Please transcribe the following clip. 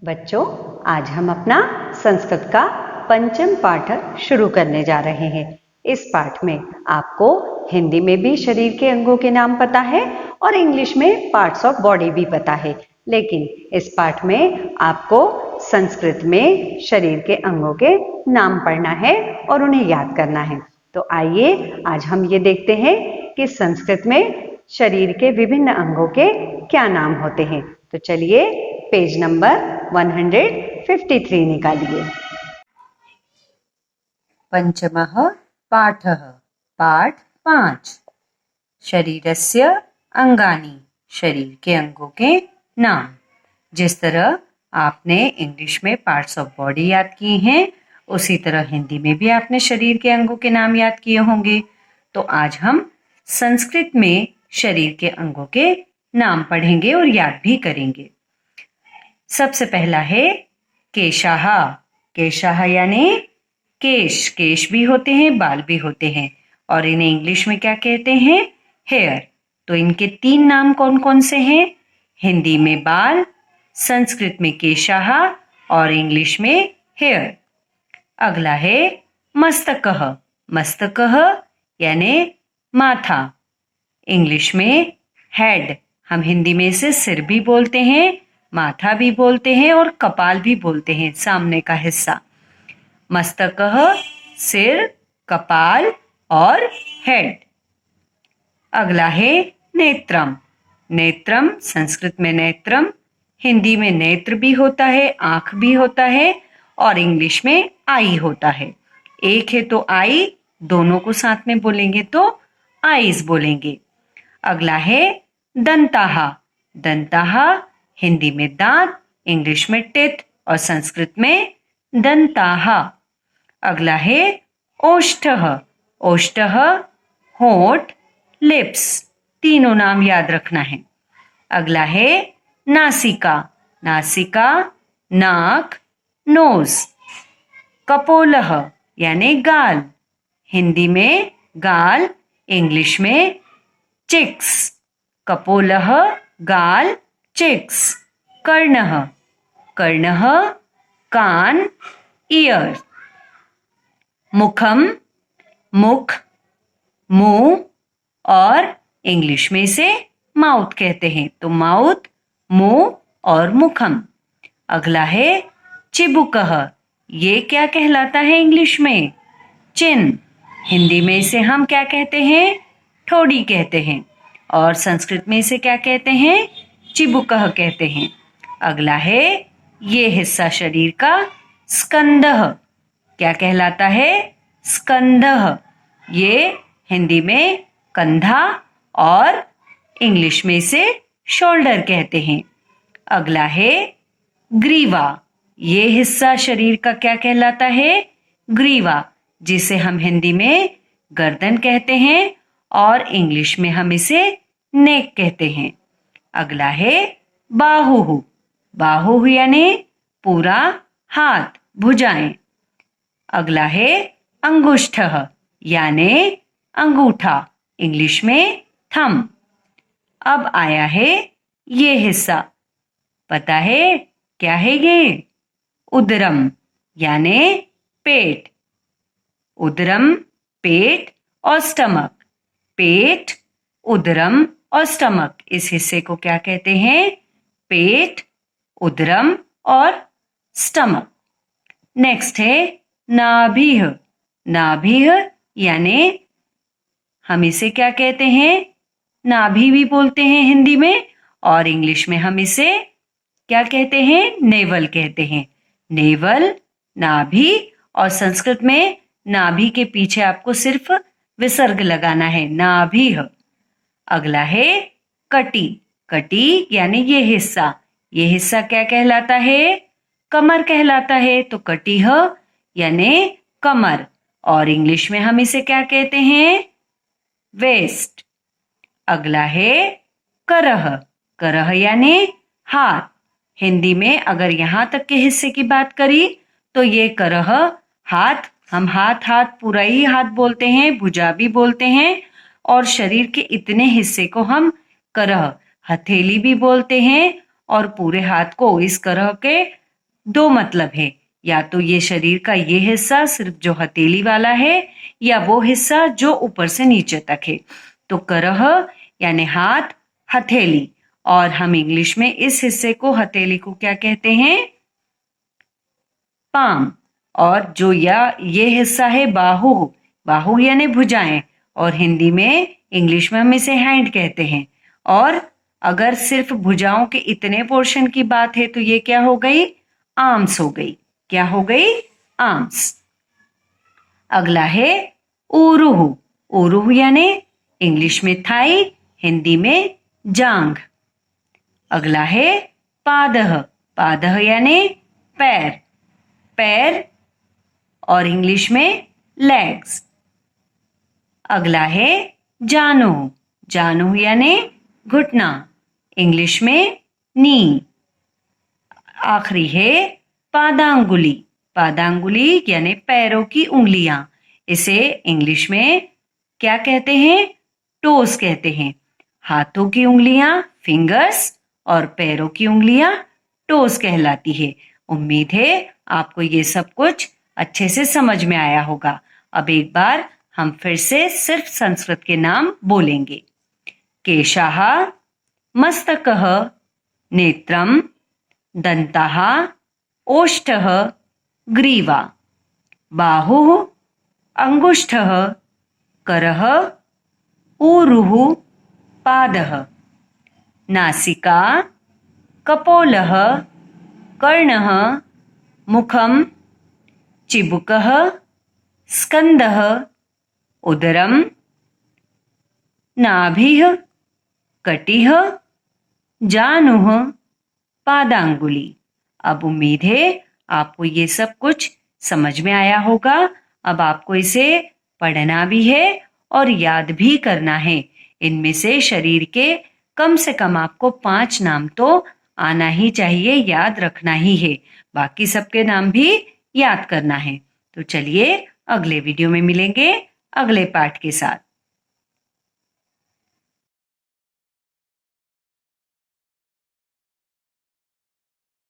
बच्चों, आज हम अपना संस्कृत का पंचम पाठ शुरू करने जा रहे हैं। इस पाठ में आपको हिंदी में भी शरीर के अंगों के नाम पता है और इंग्लिश में पार्ट्स ऑफ बॉडी भी पता है, लेकिन इस पाठ में आपको संस्कृत में शरीर के अंगों के नाम पढ़ना है और उन्हें याद करना है। तो आइए आज हम ये देखते हैं कि संस्कृत में शरीर के विभिन्न अंगों के क्या नाम होते हैं। तो चलिए पेज नंबर 153 निकालिए। पंचमः पाठः पाठ 5 शरीरस्य अंगानि शरीर के अंगों के नाम। जिस तरह आपने इंग्लिश में पार्ट्स ऑफ बॉडी याद किए हैं, उसी तरह हिंदी में भी आपने शरीर के अंगों के नाम याद किए होंगे। तो आज हम संस्कृत में शरीर के अंगों के नाम पढ़ेंगे और याद भी करेंगे। सबसे पहला है केशाः। केशाः यानी केश। केश भी होते हैं, बाल भी होते हैं, और इन्हें इंग्लिश में क्या कहते हैं? हेयर। तो इनके 3 नाम कौन कौन से हैं? हिंदी में बाल, संस्कृत में केशाः और इंग्लिश में हेयर। अगला है मस्तकः। मस्तकः यानी माथा, इंग्लिश में हेड। हम हिंदी में इसे सिर भी बोलते हैं, माथा भी बोलते हैं और कपाल भी बोलते हैं, सामने का हिस्सा। मस्तकः सिर, कपाल और हेड। अगला है नेत्रम। नेत्रम संस्कृत में नेत्रम, हिंदी में नेत्र भी होता है, आंख भी होता है, और इंग्लिश में आई होता है। एक है तो आई, दोनों को साथ में बोलेंगे तो आईज बोलेंगे। अगला है दंताः। दंताः हिंदी में दांत, इंग्लिश में टिथ और संस्कृत में दंताः। अगला है ओष्ठः। ओष्ठः होंठ, लिप्स, तीनों नाम याद रखना है। अगला है नासिका। नासिका नाक, नोज। कपोलः यानी गाल, हिंदी में गाल, इंग्लिश में चिक्स। कपोलः गाल, चिक्स। कर्णः। कर्णः कान, ईयर। मुखम मुख, मुंह, और इंग्लिश में इसे माउथ कहते हैं, तो माउथ, मुंह और मुखम। अगला है चिबुकः। ये क्या कहलाता है इंग्लिश में? चिन। हिंदी में इसे हम क्या कहते हैं? ठोड़ी कहते हैं, और संस्कृत में इसे क्या कहते हैं? चिबुकः कहते हैं। अगला है ये हिस्सा शरीर का स्कंदः। क्या कहलाता है? स्कंदः। ये हिंदी में कंधा और इंग्लिश में इसे शोल्डर कहते हैं। अगला है ग्रीवा। ये हिस्सा शरीर का क्या कहलाता है? ग्रीवा, जिसे हम हिंदी में गर्दन कहते हैं और इंग्लिश में हम इसे नेक कहते हैं। अगला है बाहु। बाहु यानी पूरा हाथ, भुजाएं। अगला है अंगुष्ठः यानी अंगूठा, इंग्लिश में थंब। अब आया है ये हिस्सा, पता है क्या है ये? उदरम यानी पेट। उदरम पेट और स्टमक। पेट, उदरम और स्टमक, इस हिस्से को क्या कहते हैं? पेट, उदरम और स्टमक। नेक्स्ट है नाभिः। नाभिः यानी हम इसे क्या कहते हैं? नाभि भी बोलते हैं हिंदी में, और इंग्लिश में हम इसे क्या कहते हैं? नेवल कहते हैं। नेवल, नाभि, और संस्कृत में नाभि के पीछे आपको सिर्फ विसर्ग लगाना है, नाभिः। अगला है कटी। कटी यानी ये हिस्सा। ये हिस्सा क्या कहलाता है? कमर कहलाता है, तो कटिः यानी कमर, और इंग्लिश में हम इसे क्या कहते हैं? वेस्ट। अगला है करः। करः यानी हाथ। हिंदी में अगर यहां तक के हिस्से की बात करी तो ये करः हाथ। हम हाथ पूरा ही हाथ बोलते हैं, भुजा भी बोलते हैं, और शरीर के इतने हिस्से को हम करः, हथेली भी बोलते हैं, और पूरे हाथ को इस करः के दो मतलब है, या तो ये शरीर का ये हिस्सा सिर्फ जो हथेली वाला है, या वो हिस्सा जो ऊपर से नीचे तक है। तो करह यानी हाथ, हथेली, और हम इंग्लिश में इस हिस्से को, हथेली को क्या कहते हैं? पाम। और जो ये हिस्सा है बाहु, बाहु यानी भुजाएं, और हिंदी में, इंग्लिश में हम इसे हैंड कहते हैं। और अगर सिर्फ भुजाओं के इतने पोर्शन की बात है तो ये क्या हो गई? आर्म्स हो गई। क्या हो गई? आर्म्स। अगला है ऊरुहु। ऊरुहु यानी इंग्लिश में थाई, हिंदी में जांघ। अगला है पादह। पादह यानी पैर, पैर, और इंग्लिश में लेग्स। अगला है जानु। जानु यानी घुटना, इंग्लिश में नी। आखिरी है पादांगुली। पादांगुली यानी पैरों की उंगलियां। इसे इंग्लिश में क्या कहते हैं? टोस कहते हैं। हाथों की उंगलियां फिंगर्स और पैरों की उंगलियां टोस कहलाती है। उम्मीद है आपको ये सब कुछ अच्छे से समझ में आया होगा। अब एक बार हम फिर से सिर्फ संस्कृत के नाम बोलेंगे। केशाः, मस्तकः, नेत्रम, दंताः, ओष्ठः, ग्रीवा, बाहुः, अंगुष्ठः, करः, ऊरुः, पादः, नासिका, कपोलः, कर्णः, मुखम, चिबुकः, स्कंदः, उदरम, नाभिः, कटिः, जानुः, पादांगुली। अब उम्मीद है आपको ये सब कुछ समझ में आया होगा। अब आपको इसे पढ़ना भी है और याद भी करना है। इनमें से शरीर के कम से कम आपको 5 नाम तो आना ही चाहिए, याद रखना ही है। बाकी सबके नाम भी याद करना है। तो चलिए अगले वीडियो में मिलेंगे अगले पाठ के साथ।